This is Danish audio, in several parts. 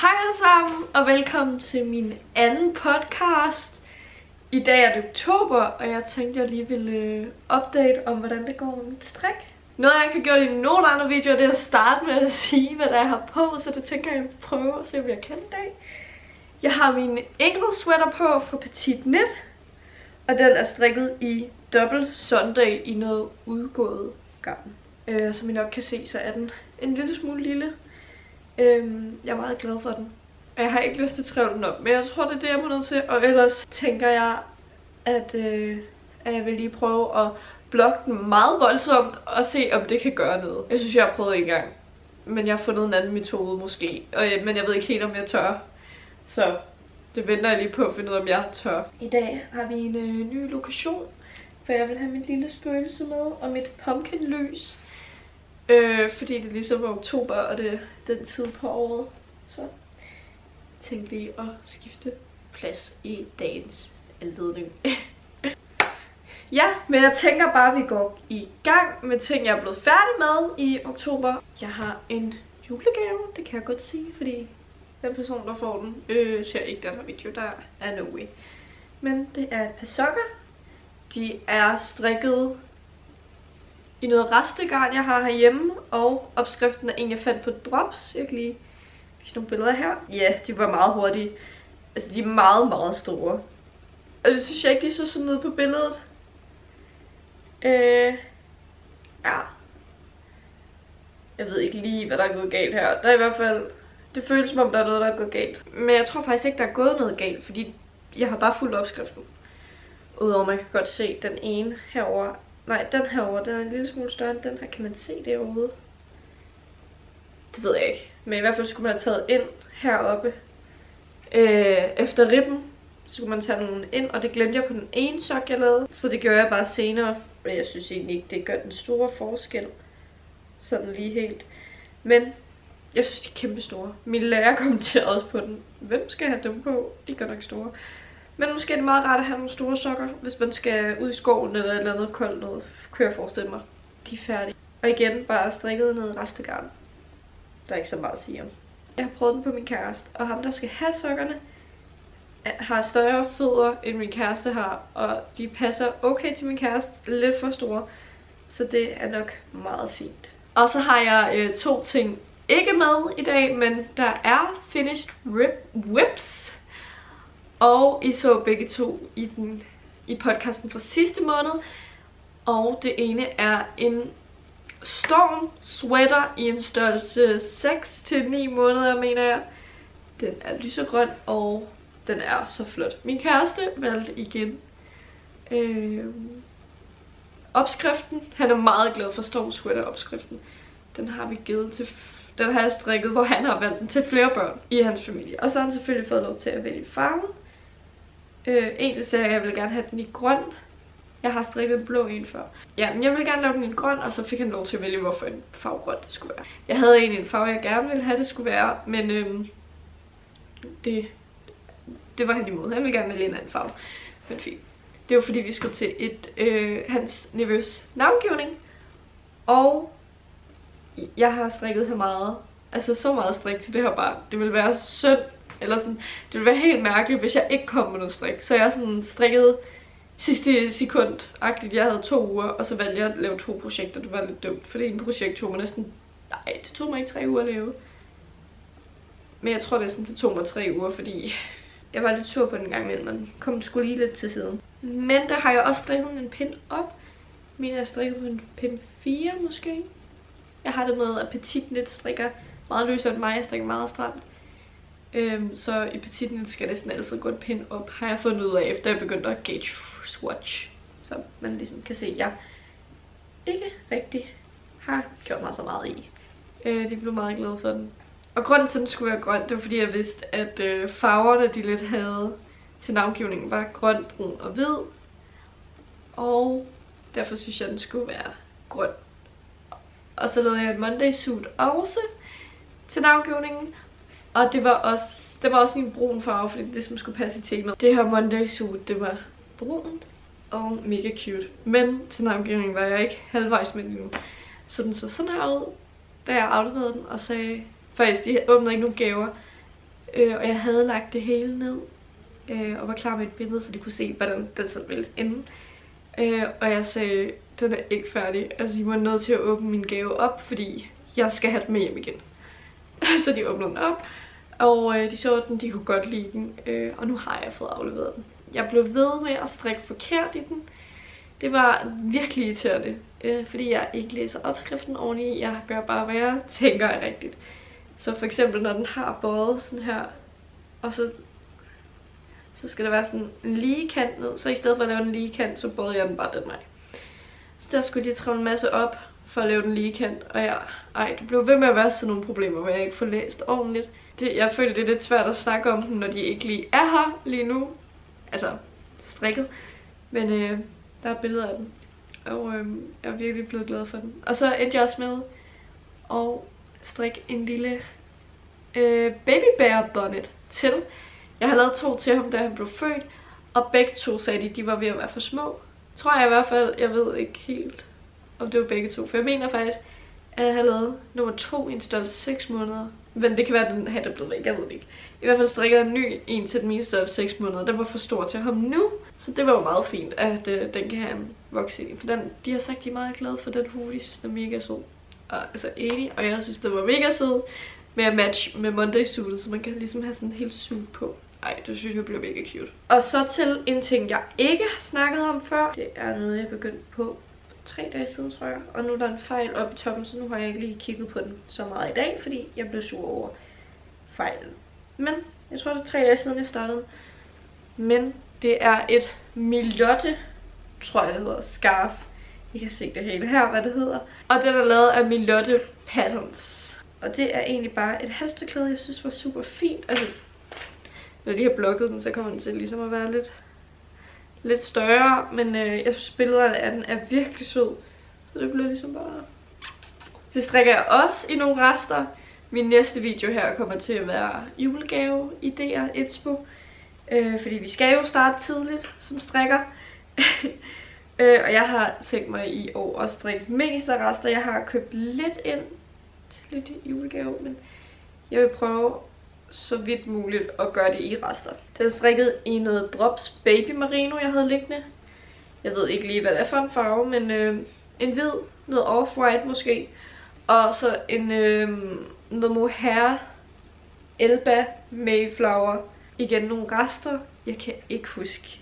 Hej alle sammen, og velkommen til min anden podcast. I dag er det oktober, og jeg tænkte, jeg lige ville update om, hvordan det går med mit strik. Noget jeg ikke har gjort i nogle andre videoer, det er at starte med at sige, hvad der er her på, så det tænker jeg, at jeg prøver at se, hvad jeg kan i dag. Jeg har min enkle sweater på fra Petit Knit, og den er strikket i dobbelt Sunday i noget udgået garn. Som I nok kan se, så er den en lille smule lille. Jeg er meget glad for den. Jeg har ikke lyst til at træve den op, men jeg tror, det er det, jeg må nødt til. Og ellers tænker jeg, at jeg vil lige prøve at blokke den meget voldsomt og se, om det kan gøre noget. Jeg synes, jeg har prøvet en gang, men jeg har fundet en anden metode måske. Men jeg ved ikke helt, om jeg tør. Så det venter jeg lige på at finde ud af, om jeg tør. I dag har vi en ny lokation, for jeg vil have mit lille spøgelse med og mit pumpkinlys. Fordi det ligesom er oktober, og det er den tid på året. Så jeg tænkte lige at skifte plads i dagens anledning. Ja, men jeg tænker bare, at vi går i gang med ting, jeg er blevet færdig med i oktober. Jeg har en julegave, det kan jeg godt sige, fordi den person, der får den, ser ikke den her video, der er no way. Men det er et par sokker. De er strikket i noget restegarn, jeg har herhjemme, og opskriften er en, jeg fandt på Drops. Jeg kan lige vise nogle billeder her. Ja, de var meget hurtige. Altså, de er meget, meget store. Og det synes jeg ikke, de så sådan ud på billedet. Ja. Jeg ved ikke lige, hvad der er gået galt her. Der er i hvert fald, det føles som om, der er noget, der er gået galt. Men jeg tror faktisk ikke, der er gået noget galt, fordi jeg har bare fulgt opskriften. Udover man kan godt se den ene herover. Nej, den herovre, den er en lille smule større end den her. Kan man se det overhovedet? Det ved jeg ikke. Men i hvert fald skulle man have taget ind heroppe. Efter ribben, så skulle man tage nogle ind, og det glemte jeg på den ene sok, jeg lavede. Så det gjorde jeg bare senere. Og jeg synes egentlig ikke, det gør den store forskel. Sådan lige helt. Men jeg synes, de er kæmpe store. Min lærer kommenterede også på den. Hvem skal have dem på? De er godt nok store. Men måske er det meget rart at have nogle store sokker, hvis man skal ud i skoven eller et eller andet koldt noget, kunne jeg forestille mig. De er færdige. Og igen, bare strikket ned restegarn. Der er ikke så meget at sige om. Jeg har prøvet den på min kæreste, og ham der skal have sokkerne, har større fødder end min kæreste har, og de passer okay til min kæreste, lidt for store, så det er nok meget fint. Og så har jeg to ting ikke med i dag, men der er finished whips. Og I så begge to i podcasten fra sidste måned. Og det ene er en Storm sweater i en størrelse 6-9 måneder, mener jeg. Den er lysegrøn, og den er så flot. Min kæreste valgte igen opskriften. Han er meget glad for Storm sweater opskriften. Den har vi givet til... Den har jeg strikket, hvor han har valgt den til flere børn i hans familie. Og så har han selvfølgelig fået lov til at vælge farven. Egentlig sagde jeg, at jeg ville gerne have den i grøn. Jeg har strikket en blå en før. Ja, men jeg ville gerne lave den i grøn, og så fik han lov til at vælge, hvorfor en farve grøn det skulle være. Jeg havde egentlig en farve, jeg gerne ville have, det skulle være, men det var han imod. Han ville gerne vælge en anden farve. Men fint. Det var fordi, vi skulle til hans nevøs navngivning. Og jeg har strikket så meget. Altså så meget strik til det her barn. Det ville være synd. Eller sådan, det ville være helt mærkeligt, hvis jeg ikke kom med noget strik. Så jeg sådan strikket sidste sekund-agtigt. Jeg havde 2 uger, og så valgte jeg at lave 2 projekter. Det var lidt dumt, for det ene projekt tog mig næsten... Nej, det tog mig ikke 3 uger at lave. Men jeg tror næsten, det tog mig 3 uger, fordi jeg var lidt sur på den gang imellem. Man kom sgu lige lidt til siden. Men der har jeg også strikket en pind op. Jeg er strikket på en pind 4 måske. Jeg har det med, at Petit Knit strikker meget løsere end mig. Jeg strikker meget stramt. Så i Petit Knit skal det sådan altid gå en pind op, har jeg fundet ud af, efter jeg begyndte at gauge swatch. Så man ligesom kan se, at jeg ikke rigtig har gjort mig så meget i. De blev meget glade for den. Og grunden til, at den skulle være grøn, det var fordi jeg vidste, at farverne de lidt havde til navngivningen var grøn, brun og hvid. Og derfor synes jeg, at den skulle være grøn. Og så lavede jeg et Monday suit også til navngivningen. Og det var også en brun farve, fordi det ligesom skulle passe i temaet. Det her Monday suit, det var brunt og mega cute. Men til navngivningen var jeg ikke halvvejs med endnu. Så den så sådan her ud, da jeg afleverede den og sagde... Faktisk, de åbnede ikke nogen gaver. Og jeg havde lagt det hele ned og var klar med et billede, så de kunne se, hvordan den så ville ende. Og jeg sagde, den er ikke færdig. Altså, I var nødt til at åbne min gave op, fordi jeg skal have den med hjem igen. Så de åbnede den op, og de så den, de kunne godt lide den, og nu har jeg fået afleveret den. Jeg blev ved med at strikke forkert i den. Det var virkelig irriterende, fordi jeg ikke læser opskriften ordentligt. Jeg gør bare, hvad jeg tænker er rigtigt. Så for eksempel, når den har bøjet sådan her, og så skal der være sådan en lige kant ned. Så i stedet for at lave en lige kant, så bøjede jeg den bare den vej. Så der skulle de træve en masse op for at lave den lige kant. Og det blev ved med at være sådan nogle problemer, hvor jeg ikke får læst ordentligt. Jeg føler, det er lidt svært at snakke om dem, når de ikke lige er her lige nu. Altså, strikket. Men der er billeder af dem. Og jeg er virkelig blevet glad for den. Og så endte jeg også med at strikke en lille baby bear bonnet til. Jeg har lavet 2 til ham, da han blev født. Og begge 2 sagde de var ved at være for små. Tror jeg i hvert fald. Jeg ved ikke helt, om det var begge 2. For jeg mener faktisk, at jeg har lavet nummer 2 i en størrelse 6 måneder. Men det kan være, at den hat er blevet væk. Jeg ved det ikke. I hvert fald strikkede jeg en ny en til den mine størrelse 6 måneder. Den var for stor til ham nu. Så det var jo meget fint, at den kan have en vokse i. For de har sagt, de er meget glade for den hue. De synes, den er mega sød. Og, altså enig. Og jeg synes, den var mega sød med at match med Monday-suitet. Så man kan ligesom have sådan en helt suit på. Ej, det synes jeg bliver mega cute. Og så til en ting, jeg ikke har snakket om før. Det er noget, jeg begyndte på 3 dage siden, tror jeg. Og nu er der en fejl oppe i toppen, så nu har jeg ikke lige kigget på den så meget i dag, fordi jeg blev sur over fejlen. Men jeg tror, det er 3 dage siden, jeg startede. Men det er et Milotte, tror jeg det hedder, scarf. I kan se det hele her, hvad det hedder. Og den er lavet af Milotte Patterns. Og det er egentlig bare et halstørklæde, jeg synes var super fint. Altså, når de har blokket den, så kommer den til ligesom at være lidt større. Men jeg synes billederne af den er virkelig sød. Så det bliver ligesom bare... Så strikker jeg også i nogle rester. Min næste video her kommer til at være julegave, idéer, inspo. Fordi vi skal jo starte tidligt som strikker. Og jeg har tænkt mig i år at strikke mest af rester. Jeg har købt lidt ind til lidt julegave, men jeg vil prøve så vidt muligt at gøre det i rester. Den er strikket i noget Drops Baby Merino, jeg havde liggende. Jeg ved ikke lige, hvad det er for en farve, men en hvid, noget off-white måske. Og så en noget mohair Elba Mayflower. Igen nogle rester. Jeg kan ikke huske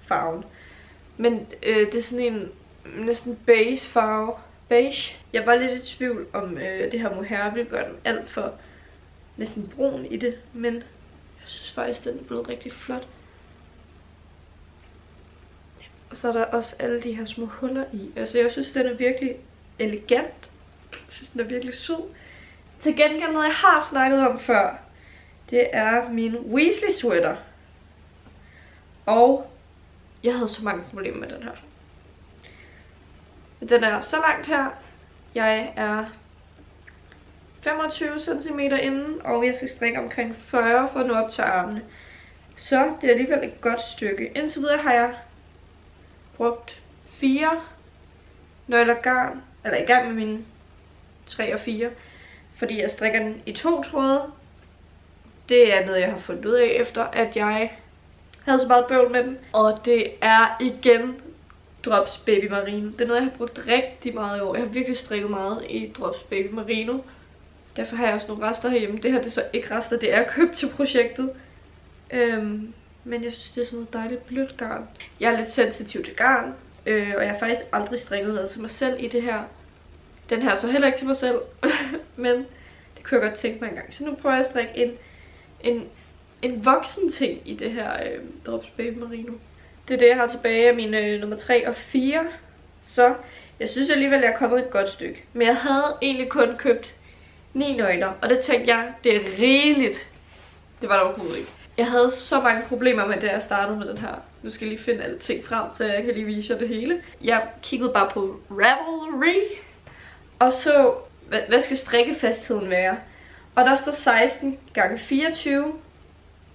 farven. Men det er sådan en næsten beige farve. Beige. Jeg var lidt i tvivl om det her mohair ville gøre den alt for næsten brun i det. Men jeg synes faktisk, den er blevet rigtig flot. Og så er der også alle de her små huller i. Altså jeg synes, den er virkelig elegant. Jeg synes, den er virkelig sød. Til gengæld noget, jeg har snakket om før, det er min Weasley sweater. Og jeg havde så mange problemer med den her. Den er så langt her. Jeg er 25 cm inden, og jeg skal strikke omkring 40 for at nå op til armene. Så det er alligevel et godt stykke. Indtil videre har jeg brugt 4 nøgler garn, eller i gang med mine 3 og 4, fordi jeg strikker den i 2 tråde. Det er noget, jeg har fundet ud af, efter at jeg havde så meget bøvl med den. Og det er igen Drops Baby Merino. Det er noget, jeg har brugt rigtig meget i år. Jeg har virkelig strikket meget i Drops Baby Merino. Derfor har jeg også nogle rester herhjemme. Det her det er så ikke rester, det er købt til projektet. Men jeg synes, det er sådan noget dejligt blødt garn. Jeg er lidt sensitiv til garn, og jeg har faktisk aldrig strikket noget til mig selv i det her. Den her så heller ikke til mig selv, men det kunne jeg godt tænke mig engang. Så nu prøver jeg at strikke en voksen ting i det her Drops Baby Merino. Det er det, jeg har tilbage af mine nummer 3 og 4. Så jeg synes alligevel, at jeg er kommet et godt stykke. Men jeg havde egentlig kun købt 9 nøgler, og det tænkte jeg, det er rigeligt. Det var der overhovedet ikke. Jeg havde så mange problemer med det, jeg startede med den her. Nu skal jeg lige finde alle ting frem, så jeg kan lige vise jer det hele. Jeg kiggede bare på Ravelry, og så, hvad skal strikkefastheden være? Og der står 16 x 24.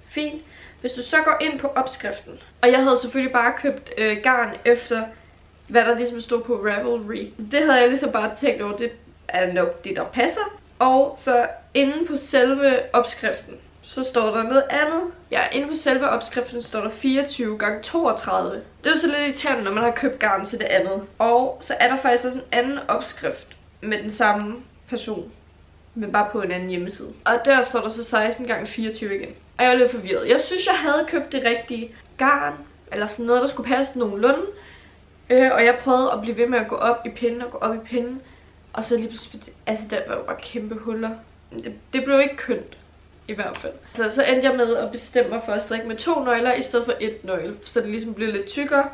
Fint. Hvis du så går ind på opskriften, og jeg havde selvfølgelig bare købt garn efter, hvad der ligesom stod på Ravelry. Det havde jeg ligesom bare tænkt over, det er nok det, der passer. Og så inde på selve opskriften, så står der noget andet. Ja, inde på selve opskriften står der 24 x 32. Det er jo så lidt irriterende, når man har købt garn til det andet. Og så er der faktisk også en anden opskrift med den samme person, men bare på en anden hjemmeside. Og der står der så 16 x 24 igen. Og jeg var lidt forvirret. Jeg synes, jeg havde købt det rigtige garn, eller sådan noget, der skulle passe nogenlunde. Og jeg prøvede at blive ved med at gå op i pinden og gå op i pinden. Og så lige pludselig, altså der var jo bare kæmpe huller. Det blev ikke kønt, i hvert fald. Så endte jeg med at bestemme mig for at strikke med 2 nøgler i stedet for 1 nøgle. Så det ligesom blev lidt tykkere.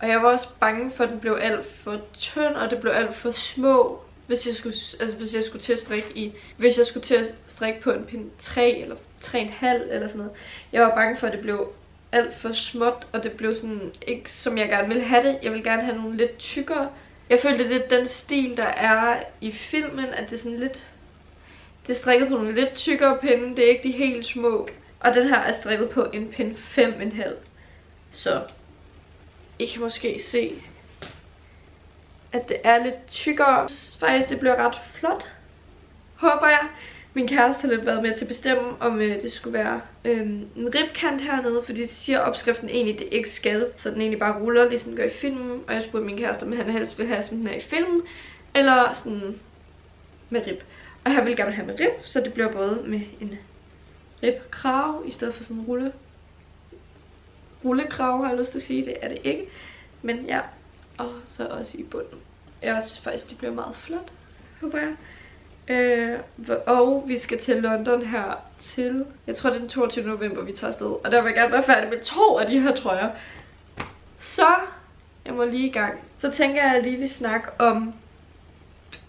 Og jeg var også bange for, at den blev alt for tynd, og det blev alt for små. Hvis jeg skulle til at strikke på en pind 3 eller 3,5 eller sådan noget. Jeg var bange for, at det blev alt for småt, og det blev sådan ikke som jeg gerne ville have det. Jeg ville gerne have nogle lidt tykkere. Jeg følte lidt den stil, der er i filmen, at det er sådan lidt... Det er strikket på nogle lidt tykkere pinde, det er ikke de helt små. Og den her er strikket på en pind 5,5. Så I kan måske se, at det er lidt tykkere. Faktisk det bliver ret flot, håber jeg. Min kæreste har lidt været med til at bestemme, om det skulle være en ribkant hernede, fordi det siger opskriften egentlig, det ikke skal. Så den egentlig bare ruller, ligesom den gør i filmen. Og jeg spurgte min kæreste, om han helst vil have, som den er i filmen, eller sådan med rib. Og jeg vil gerne have med rib, så det bliver både med en ribkrave, i stedet for sådan en rullekrave, har jeg lyst til at sige. Det er det ikke. Men ja, og så også i bunden. Jeg synes faktisk, det bliver meget flot, håber jeg. Og vi skal til London her til, jeg tror det er den 22. november, vi tager afsted. Og der vil jeg gerne være færdig med 2 af de her trøjer. Så, jeg må lige i gang. Så tænker jeg, at jeg lige vil snakke om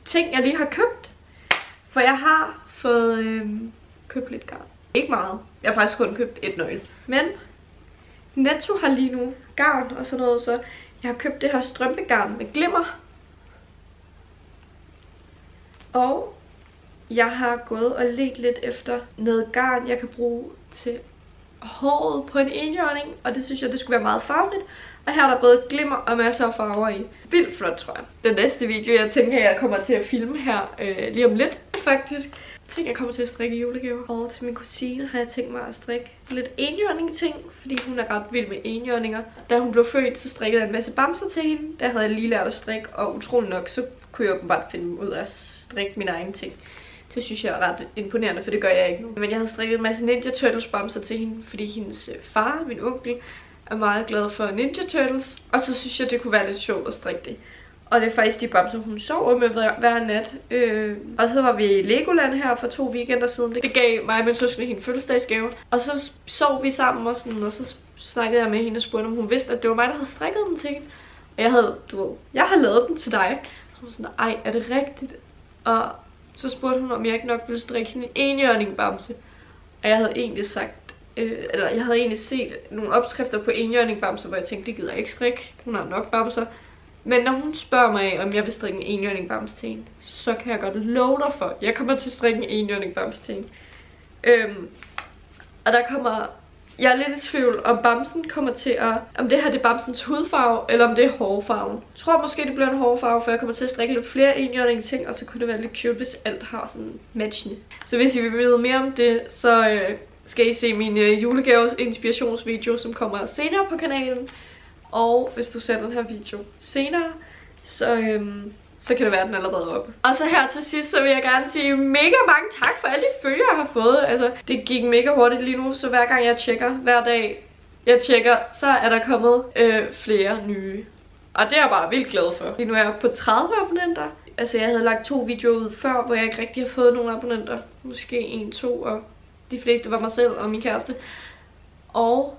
ting, jeg lige har købt. For jeg har fået købt lidt garn. Ikke meget. Jeg har faktisk kun købt 1 nøgle. Men Netto har lige nu garn og sådan noget, så jeg har købt det her strømpegarn med glimmer. Og jeg har gået og ledt lidt efter noget garn, jeg kan bruge til håret på en enhjørning. Og det synes jeg, det skulle være meget farverigt. Og her er der både glimmer og masser af farver i. Vildt flot, tror jeg. Den næste video, jeg tænker, jeg kommer til at filme her lige om lidt, faktisk. Jeg tænker, jeg kommer til at strikke julegaver. Og til min kusine har jeg tænkt mig at strikke lidt enhjørning-ting, fordi hun er ret vild med enhjørninger. Da hun blev født, så strikkede jeg en masse bamser til hende. Der havde jeg lige lært at strikke, og utrolig nok, så kunne jeg åbenbart finde ud af at strikke mine egne ting. Det synes jeg er ret imponerende, for det gør jeg ikke nu. Men jeg havde strikket en masse Ninja Turtles bamser til hende, fordi hendes far, min onkel, er meget glad for Ninja Turtles. Og så synes jeg, det kunne være lidt sjovt at strikke det. Og det er faktisk de bamser, hun sover med hver nat. Og så var vi i Legoland her for 2 weekender siden. Det gav mig og min søskende hende fødselsdagsgave. Og så sov vi sammen og sådan, og så snakkede jeg med hende og spurgte, om hun vidste, at det var mig, der havde strikket den til hende. Og jeg havde, jeg har lavet den til dig. Så hun sådan, ej, er det rigtigt? Og så spurgte hun, om jeg ikke nok ville strikke hende en enhjørning bamse. Og jeg havde egentlig sagt, jeg havde egentlig set nogle opskrifter på enhjørning bamser, hvor jeg tænkte, det gider jeg ikke strikke. Hun har nok bamser. Men når hun spørger mig, om jeg vil strikke en enhjørning bamse til hende, så kan jeg godt love dig for, jeg kommer til at strikke en enhjørning bamse til hende. Og der kommer, jeg er lidt i tvivl, om bamsen kommer til at, om det her det er bamsens hudfarve, eller om det er hårfarven. Jeg tror måske det bliver en hårfarve, for jeg kommer til at strikke lidt flere enhjørning ting, og så kunne det være lidt cute, hvis alt har sådan matchende. Så hvis I vil vide mere om det, så skal I se min julegaves inspirationsvideo, som kommer senere på kanalen. Og hvis du ser den her video senere, så kan det være, at den allerede er oppe. Og så her til sidst, så vil jeg gerne sige mega mange tak for alle de følgere, jeg har fået. Altså, det gik mega hurtigt lige nu, så hver gang jeg tjekker, hver dag jeg tjekker, så er der kommet flere nye. Og det er jeg bare vildt glad for. Lige nu er jeg på 30 abonnenter. Altså, jeg havde lagt 2 videoer ud før, hvor jeg ikke rigtig har fået nogen abonnenter. Måske 1, 2, og de fleste var mig selv og min kæreste. Og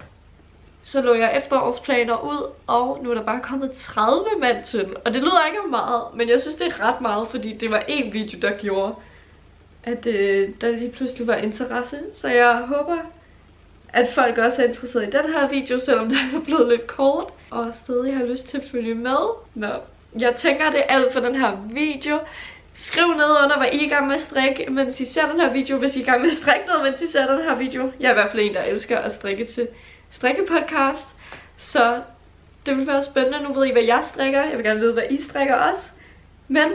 så lå jeg efterårsplaner ud, og nu er der bare kommet 30 mand til. Og det lyder ikke meget, men jeg synes det er ret meget, fordi det var en video, der gjorde, at der lige pludselig var interesse. Så jeg håber, at folk også er interesseret i den her video, selvom den er blevet lidt kort, og stadig har lyst til at følge med. Nå, jeg tænker, det er alt for den her video. Skriv ned under, hvad I er i gang med at strikke, mens I ser den her video, hvis I er i gang med at strikke noget, mens I ser den her video. Jeg er i hvert fald en, der elsker at strikke til strikkepodcast, så det vil være spændende. Nu ved I, hvad jeg strikker. Jeg vil gerne vide, hvad I strikker også. Men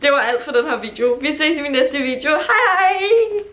det var alt for den her video. Vi ses i min næste video. Hej hej!